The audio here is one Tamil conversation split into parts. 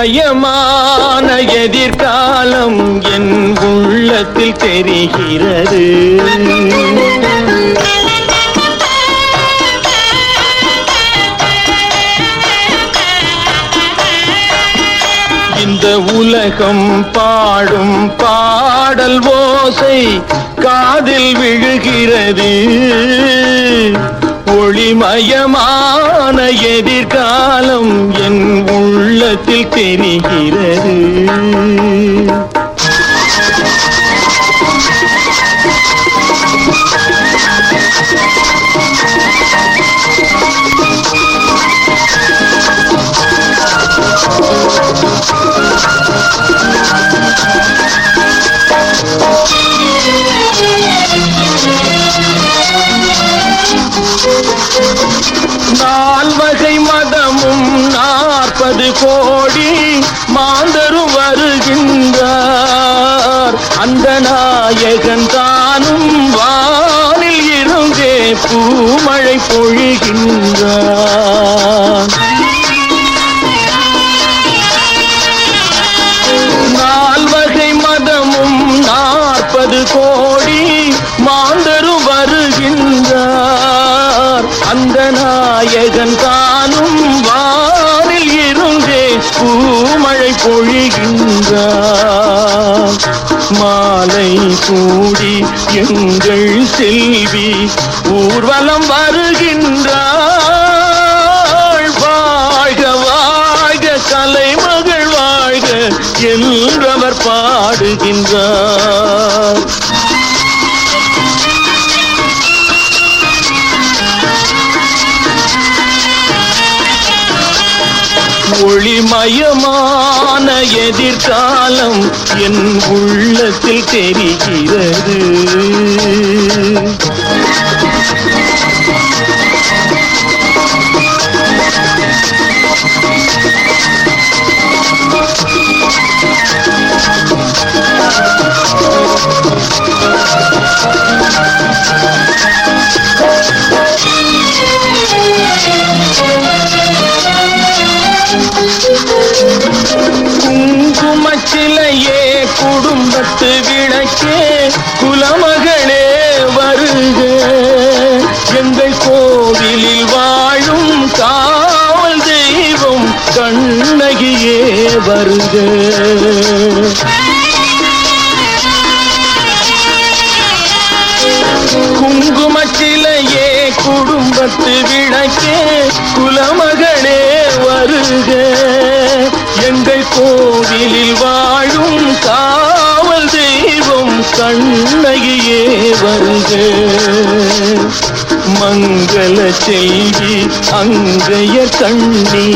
ஒளிமயமான எதிர்காலம் என் உள்ளத்தில் தெரிகிறது. இந்த உலகம் பாடும் பாடல் ஓசை காதில் விழுகிறது. ஒளிமயமான எதிர்காலம் என் உள்ளத்தில் தெரிகிறது. நால்வகை மதமும் 40 கோடி மாந்தரும் வருகின்றார். அந்த நாயகன் தானும் வானில் இருந்தே பூமழை பொழிகின்றார். நால்வகை மதமும் 40 கோடி மாந்தரும் வருகின்றார். அந்த நாயகன் தானும் வானில் இருந்தே பூமழை பொழிகின்றார். மாலை சூடி எங்கள் செல்வி ஊர்வலம் வருகின்றாள். வாழ்க வாழ்க கலைமகள் வாழ்க என்றவர் பாடுகின்றார். ஒளிமயமான எதிர்காலம் என் உள்ளத்தில் தெரிகிறது. குங்குமச்சிலையே குடும்பத்து விளக்கே குலமகளே வருக. எங்கள் கோவிலில் வாழும் காவல் தெய்வம் கண்ணகியே வருக. குங்குமச்சிலையே குடும்பத்து விளக்கே குலமகளே வருக. எங்கள் கோவிலில் வாழும் காவல் தெய்வம் கண்ணகியே வருக. மங்கள செல்வி அங்கைய கண்ணி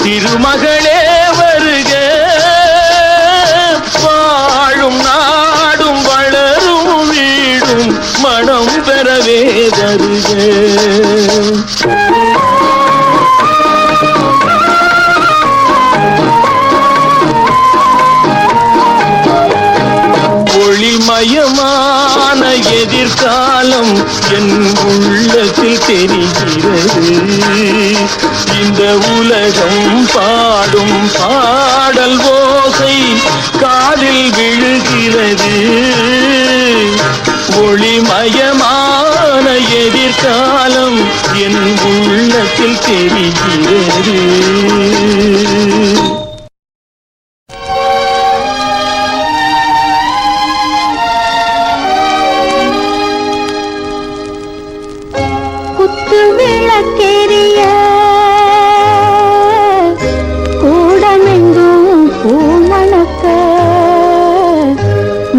திருமகளே வருக. வாழும் நாடும் வளரும் வீடும் மனம் பெறவே வருக. ஒளிமயமான எதிர்காலம் என் உள்ளத்தில் தெரிகிறது. இந்த உலகம் பாடும் பாடல் ஓசை காதில் விழுகிறது. ஒளிமயமான எதிர்காலம் என் உள்ளத்தில் தெரிகிறது.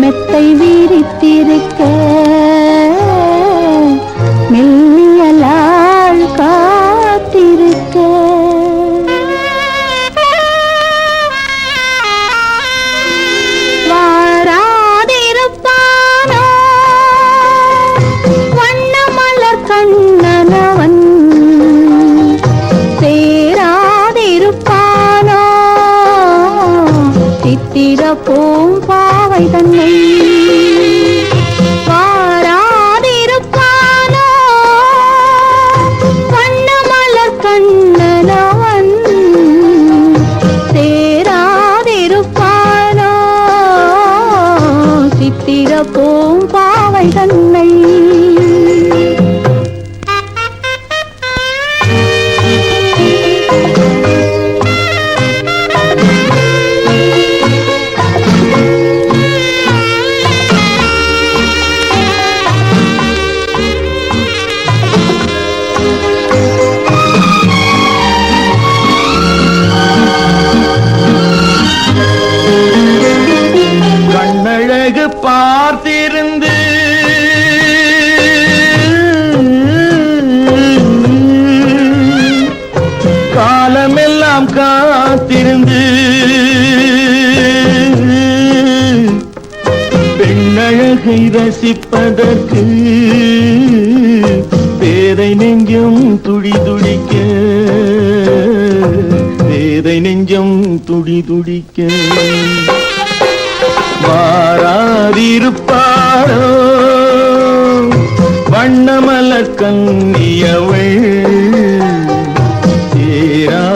மெத்தை வீரித்திருக்க மெல்லியலால் காத்திருக்க வாராதிருப்பானோ வண்ணமலர் கண்ணனவன் சேராதிருப்பானோ சித்திர பூம்பாவை தன்னை வாராதிருப்பானோ வண்ணமலர் கண்ணனவன் சேரா சித்திர பூம்பாவை தன்னை பார்த்திருந்து காலமெல்லாம் காத்திருந்து பெண்ணழகை ரசிப்பதற்கு பேதை நெஞ்சம் துடி துடிக்க பேதை நெஞ்சம் துடி துடிக்க மாறாதிருப்பாளோ வண்ணமலர் கண்ணியவள் சேராதிருப்பாளோ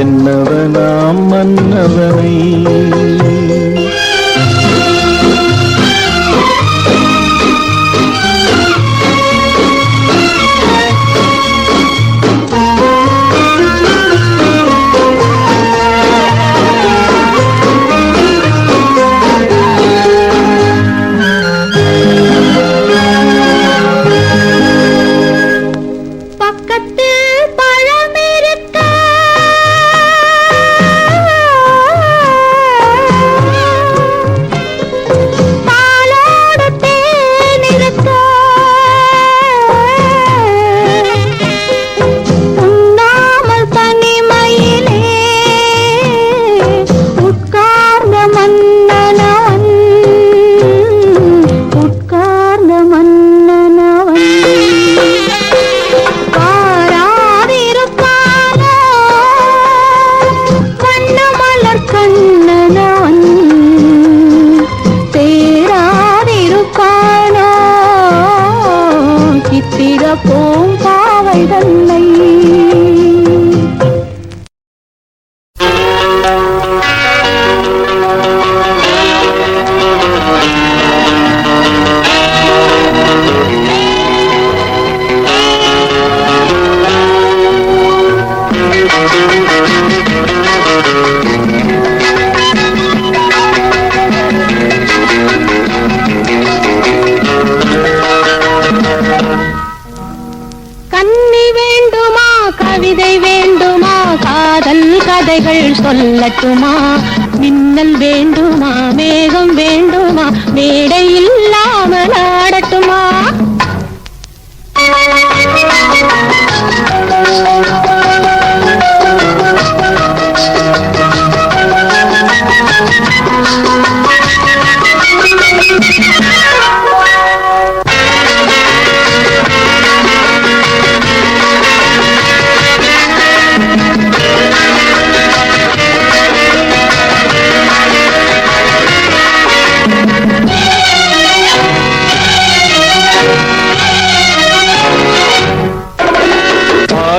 என்னவனாம் மன்னவனை பூம்பாவை தன்னை கதைகள் சொல்லட்டுமா மின்னல் வேண்டுமா மேகம் வேண்டுமா மேடை இல்லாமல் ஆடட்டுமா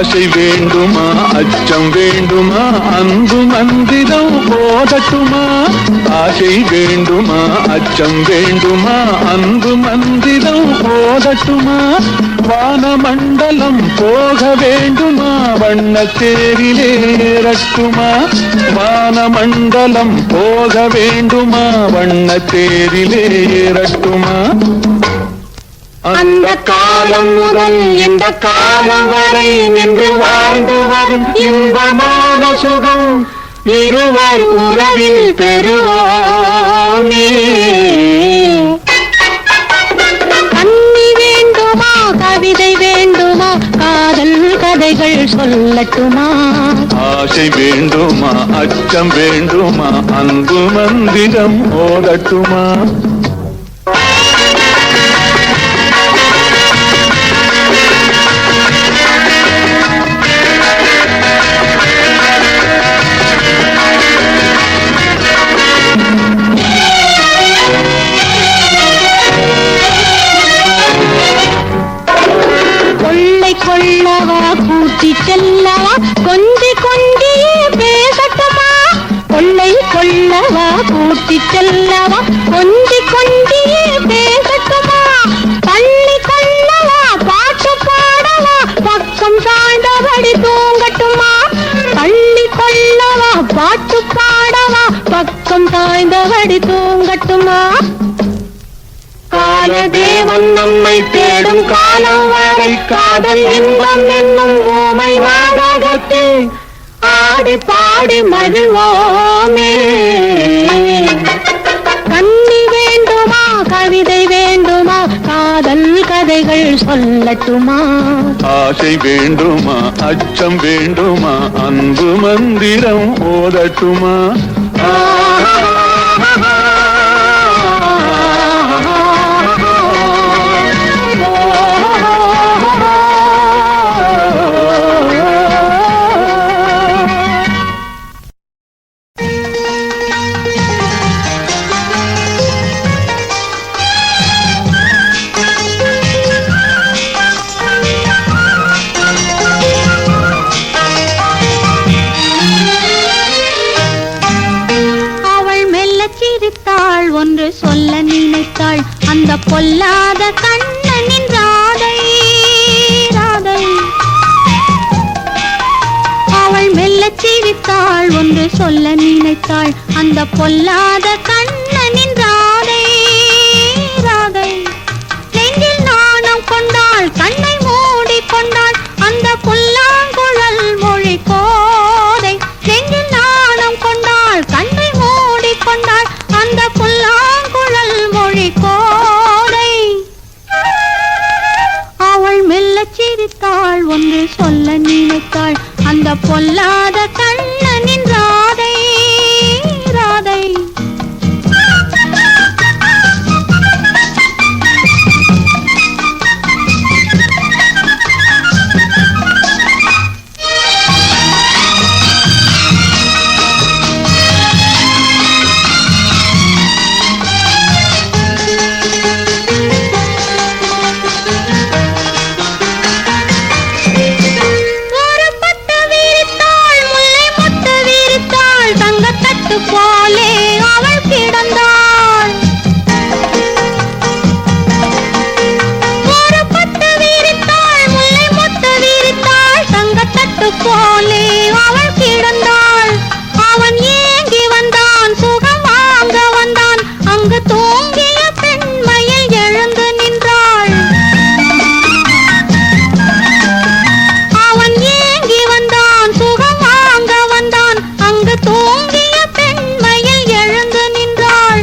ஆசை வேண்டுமா அச்சம் வேண்டுமா அன்பு மந்திரம் போதட்டுமா ஆசை வேண்டுமா அச்சம் வேண்டுமா அன்பு மந்திரம் போதட்டுமா வானமண்டலம் போக வேண்டுமா வண்ணத்தேரிலேறட்டுமா வானமண்டலம் போக வேண்டுமா வண்ணத்தேரிலேறட்டுமா அந்த காலம் முதல் இந்த காலம் வரை நின்று வாழ்ந்து வரும் இன்பமான சுகம் இருவர் உறவில் பெறுவோமே கண்ணி வேண்டுமா கவிதை வேண்டுமா காதல் கதைகள் சொல்லட்டுமா ஆசை வேண்டுமா அச்சம் வேண்டுமா அன்பு மந்திரம் ஓதட்டுமா கொள்ளவா கூட்டி செல்லவா கொஞ்சி கொஞ்சி பேசட்டுமா கொள்ளை கொள்ள கொள்ளவா கூட்டி செல்லவா கொஞ்சி கொஞ்சியே பேசட்டுமா பள்ளி கொள்ளவா பாட்டு பாடவா பக்கம் சாய்ந்தபடி தூங்கட்டுமா பள்ளி கொள்ளவா பாட்டு பாடவா பக்கம் சாய்ந்தபடி தூங்கட்டுமா காலதேவன் நம்மை தேடும் காலம் வரை காதல் இன்பம் என்னும் ஓமை நாடகத்தில் ஆடி பாடி மகிழ்வோமே கண்ணி வேண்டுமா கவிதை வேண்டுமா காதல் கதைகள் சொல்லட்டுமா ஆசை வேண்டுமா அச்சம் வேண்டுமா அன்பு மந்திரம் ஓதட்டுமா ஒன்று சொல்ல நினைத்தாள் அந்த பொல்லாத கண்ணனின் ராதை ராதை அவள் மெல்லச் சிரித்தாள் ஒன்று சொல்ல நினைத்தாள் அந்த பொல்லாத கண்ணனின் ராதை ராதை நெஞ்சில் நாணம் கொண்டாள் கண்ணை மூடி கொண்டாள் அந்த புல்லாங்குழல் மொழி கோதை நெஞ்சில் நாணம் கொண்டாள் கண்ணை மூடி கொண்டாள் அந்த புல்லாங்குழல் மொழி கோதை அவள் மெல்லச் சிரித்தாள் ஒன்று சொல்ல நினைத்தாள் அந்த பொல்லாத கண்ணனின் ராதை ராதை போலே அவள் கிடந்தாள் ஒரு பட்டு விரித்தாள் முல்லை மொட்டு விரித்தாள் தங்கத்தட்டு போலே அவள் கிடந்தாள் அவன் ஏங்கி வந்தான் சுகம் வாங்க வந்தான் அங்கு தூங்கிய பெண்மையில் எழுந்து நின்றாள் அவன் ஏங்கி வந்தான் சுகம் வாங்க வந்தான் அங்கு தூங்கிய எழுந்து நின்றாள்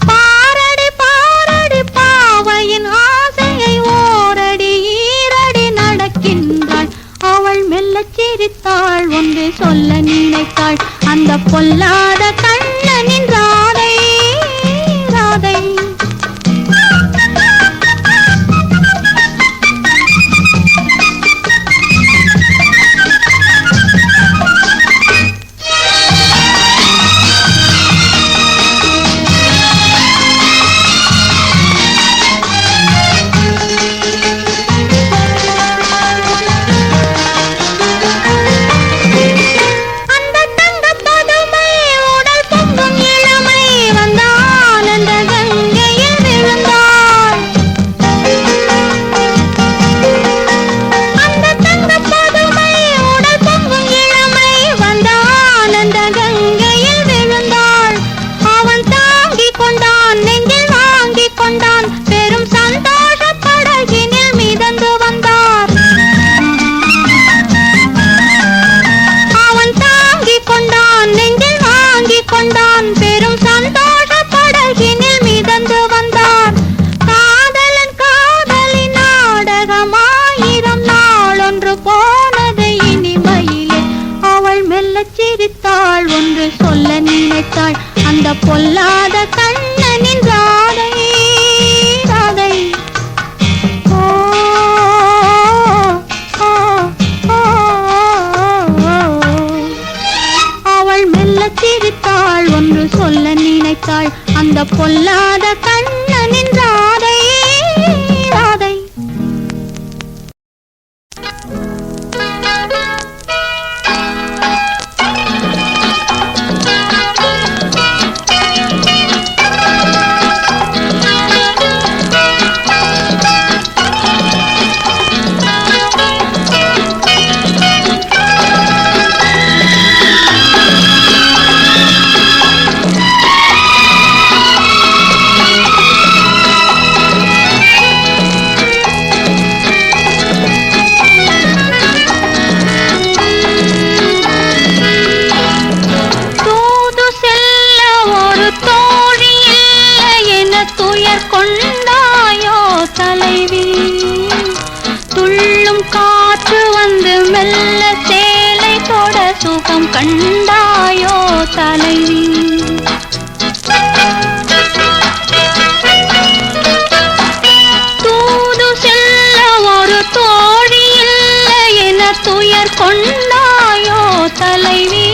பாரடி பாரடி பாவையின் ஆசையை ஓரடி ஈரடி நடக்கின்றாள் அவள் மெல்லச் சிரித்தாள் ஒன்று சொல்ல நினைத்தாள் அந்த பொல்லாத கண்ணனின் ராதை ராதை கொண்டான் பெரும் சந்தோஷ படகினில் மிதந்து வந்தார் காதலன் காதலின் நாடகமாயிரம் நாளொன்று போனது இனிமையிலே அவள் மெல்லச் சிரித்தாள் ஒன்று சொல்ல நினைத்தாள் அந்த பொல்லாத கண்ணனின் ராதை ராதை சிரித்தாள் ஒன்று சொல்ல நினைத்தாள் அந்த பொல்லாத கண்ணனின் ராதை ராதை துயர் கொண்டாயோ தலைவி துள்ளும் காற்று வந்து மெல்ல சேலை தொட சுகம் கண்டாயோ தலைவி தூது செல்ல ஒரு தோழி இல்லை என துயர் கொண்டாயோ தலைவி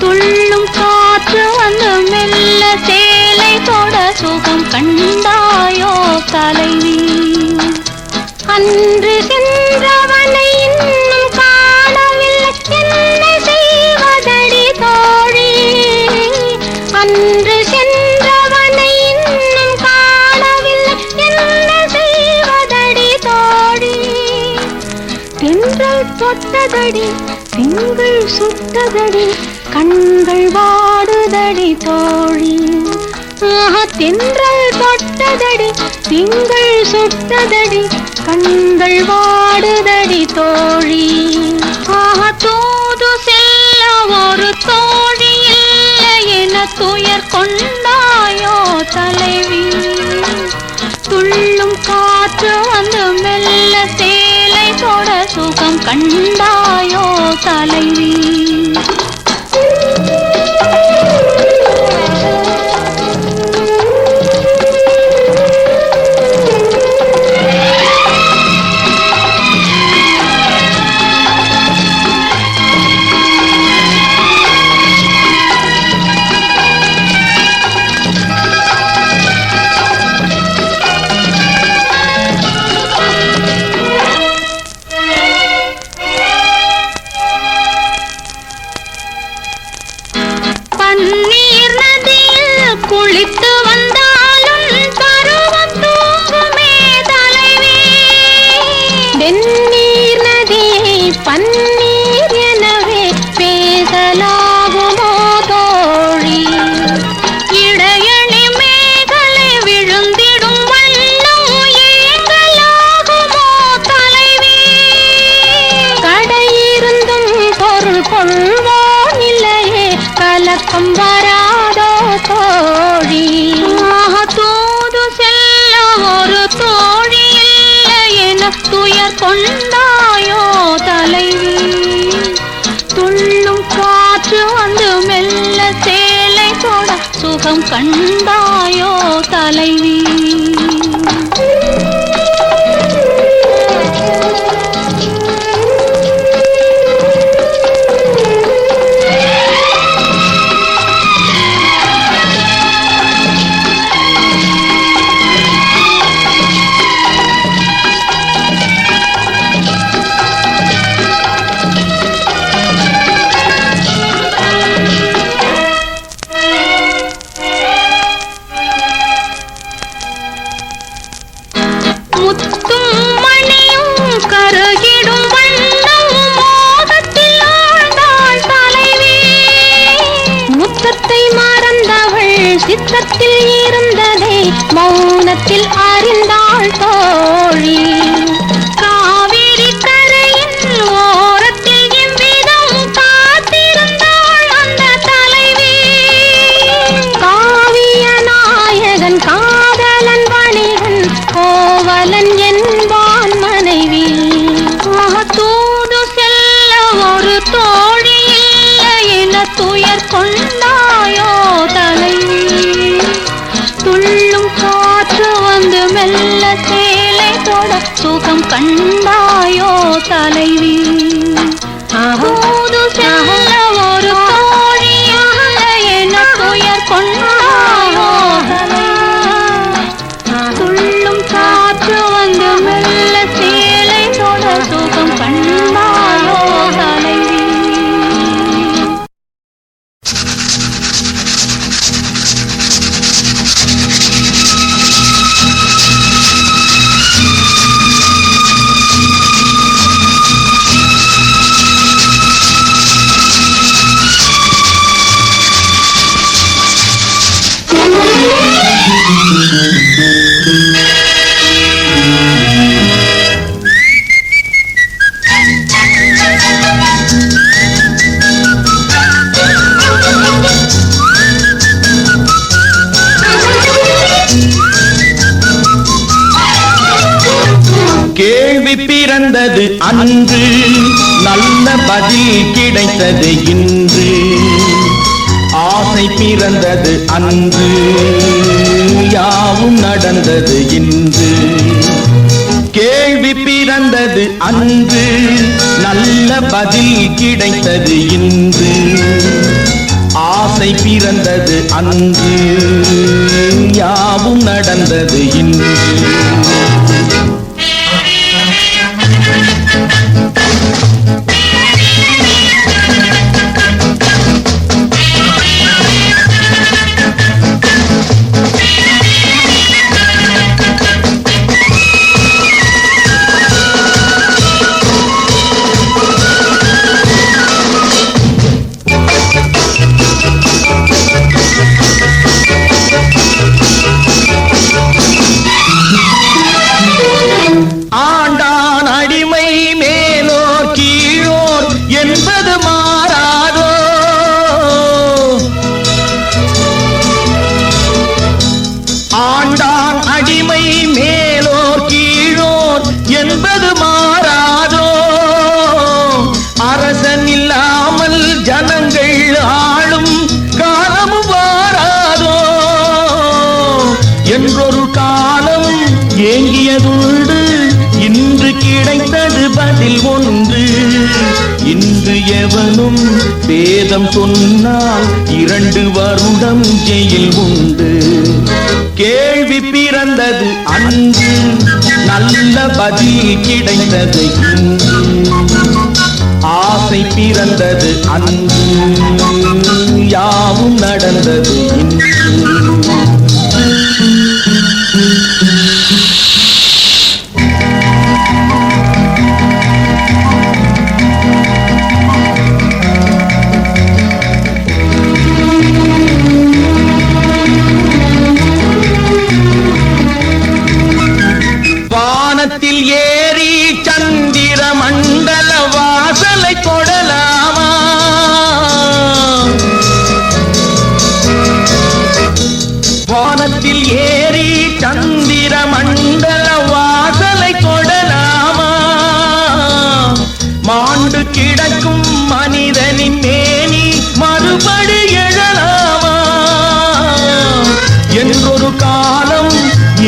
துள்ளும் காற்று வந்து மெல்ல சேலை தொட சுகம் கண்டாயோ தலைவி அன்று சென்றவனை இன்னும் காணவில்லை என்ன செய்வதடி தோழி அன்று சென்றவனை இன்னும் காணவில்லை என்ன செய்வதடி தோழி தென்றல் தொட்டதடி திங்கள் சுட்டதடி கண்கள் வாடுதடி தோழி தென்றல் தொட்டதடி திங்கள் சுட்டதடி கண்கள் வாடுதடி தோழி தூது செல்ல ஒரு தோழி இல்லை என துயர் கொண்டாயோ தலைவி துள்ளும் காற்று வந்து மெல்ல சேலை தொட சுகம் கண்டாயோ தலைவி குளித்து வந்தாலும் பருவம் தூங்குமே தலைவி வெந்நீர் நதியை பன்னீர் எனவே பேசலாகுமோ தோழி இடையணி மேகலை விழுந்திடும் வண்ணம் ஏங்கலாகுமோ தலைவி கடையிருந்தும் பொருள் கொள்வோம் இல்லையே கலக்கம் வராதோ தோழி தூது செல்ல ஒரு தோழி இல்லை என துயர் கொண்டாயோ தலைவி துள்ளும் காற்று வந்து மெல்ல சேலை தொட சுகம் கண்டாயோ தலைவி சித்தத்தில் இருந்ததை மௌனத்தில் அறிந்தாள் தோழி காவிரி கரையின் ஓரத்தில் எவ்விதம் காத்திருந்தாள் அந்த தலைவி காவிய நாயகன் காதலன் வணிகன் கோவலன் என்பான் மனைவி தூது செல்ல ஒரு தோழி இல்லை என துயர் கொண்டாயோ தலைவி துள்ளும் காற்று வந்து மெல்ல சேலை தொட சுகம் கண்டாயோ தலைவி தூது செல்ல ஒரு தோழி இல்லை என துயர் கொண்டாயோ துள்ளும் காற்று வந்து மெல்ல சேலை தொட சுகம் கண்டாயோ தலைவி பிறந்தது அன்று நல்ல பதில் கிடைத்தது இன்று ஆசை பிறந்தது அன்று யாவும் நடந்தது இன்று கேள்வி பிறந்தது அன்று நல்ல பதில் கிடைத்தது இன்று ஆசை பிறந்தது அன்று யாவும் நடந்தது இன்று என்றொரு காலம் ஏங்கியதுண்டு இன்று கிடைத்தது பதில் ஒன்று இன்று எவனும் வேதம் சொன்னால் 2 வருடம் ஜெயில் உண்டு கேள்வி பிறந்தது அன்று நல்ல பதில் கிடைத்தது இன்று ஆசை பிறந்தது அன்று யாவும் நடந்தது இன்று வானத்தில் ஏறி சந்திர மண்டல வாசலை தொடலாமா வானத்தில் ஏறி சந்திர மண்டல வாசலை தொடலாமா மாண்டு கிடக்கும் மனிதனின் மேனி மறுபடி எழலாமா என்றொரு காலம்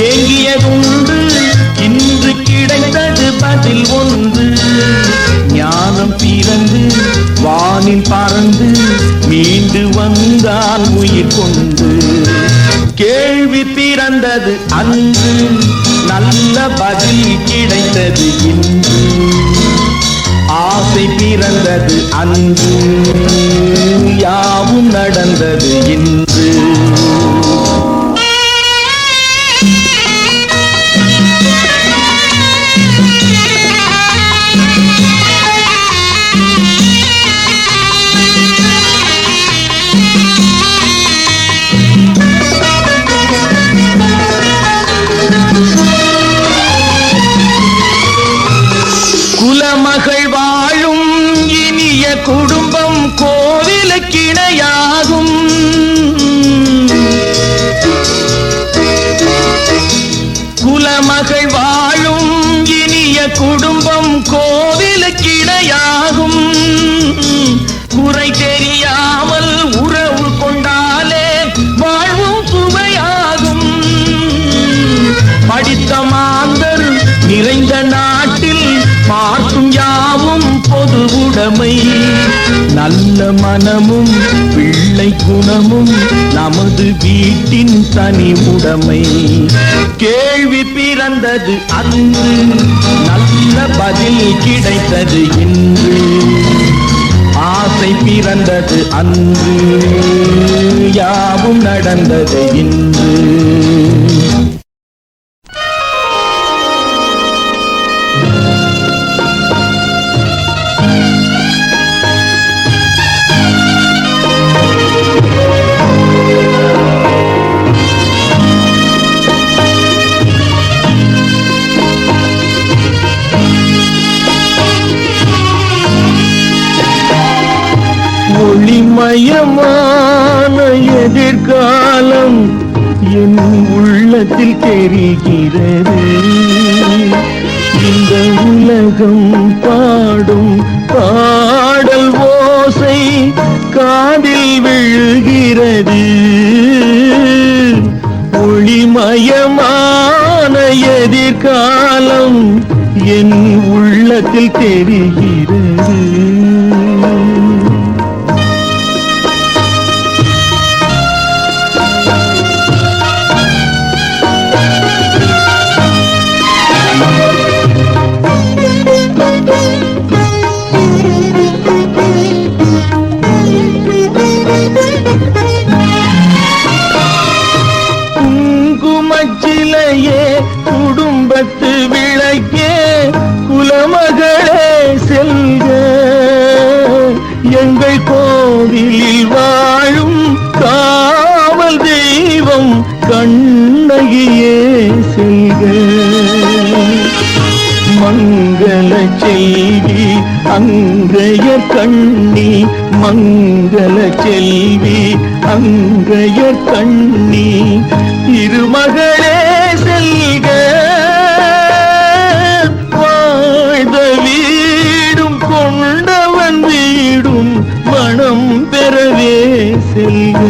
ஏங்கியதுண்டு இன்று கிடைத்தது பதில் ஒன்று ஞானம் பிறந்து வானில் பறந்து மீண்டு வந்தான் உயிர் கொண்டு கேள்வி பிறந்தது அன்று நல்ல பதில் கிடைத்தது இன்று ஆசை பிறந்தது அன்று யாவும் நடந்தது இன்று குலமகள் வாழும் இனிய குடும்பம் கோவிலுக்கிணையாகும் குலமகள் வாழும் இனிய குடும்பம் கோவிலுக்கிணையாகும் குறை தெரியாமல் உறவு கொண்டாலே வாழ்வும் சுவையாகும் படித்த மாந்தர் நிறைந்த நாட்டில் பார்க்கும் யாவும் பொது உடைமை நல்ல மனமும் பிள்ளை குணமும் நமது வீட்டின் தனி உடைமை கேள்வி பிறந்தது அன்று நல்ல பதில் கிடைத்தது இன்று ஆசை பிறந்தது அன்று யாவும் நடந்தது இன்று ஒளிமயமான எதிர்காலம் என் உள்ளத்தில் தெரிகிறது இந்த உலகம் பாடும் பாடல் ஓசை காதில் விழுகிறது. ஒளிமயமான எதிர்காலம் என் உள்ளத்தில் தெரிகிறது. குங்குமச்சிலையே குடும்பத்து விளக்கே குலமகளே செல்க. எங்கள் கோவிலில் வாழும் காவல் தெய்வம் கண்ணகியே செல்க. மங்கள செல்வி அங்கைய கண்ணி, மங்கள செல்வி அங்கைய கண்ணி, திருமகளே செல்க. வாழ்ந்த வீடும் கொண்டவன் வீடும் மனம் பெறவே செல்க.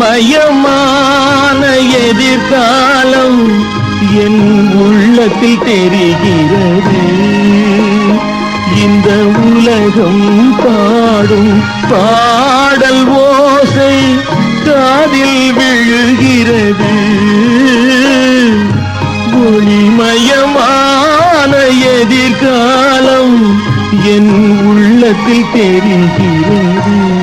மயமான எதிர்காலம் என் உள்ளத்தில் தெரிகிறது. இந்த உலகம் பாடும் பாடல் ஓசை காதில் விழுகிறது. ஒளிமயமான எதிர்காலம் என் உள்ளத்தில் தெரிகிறது.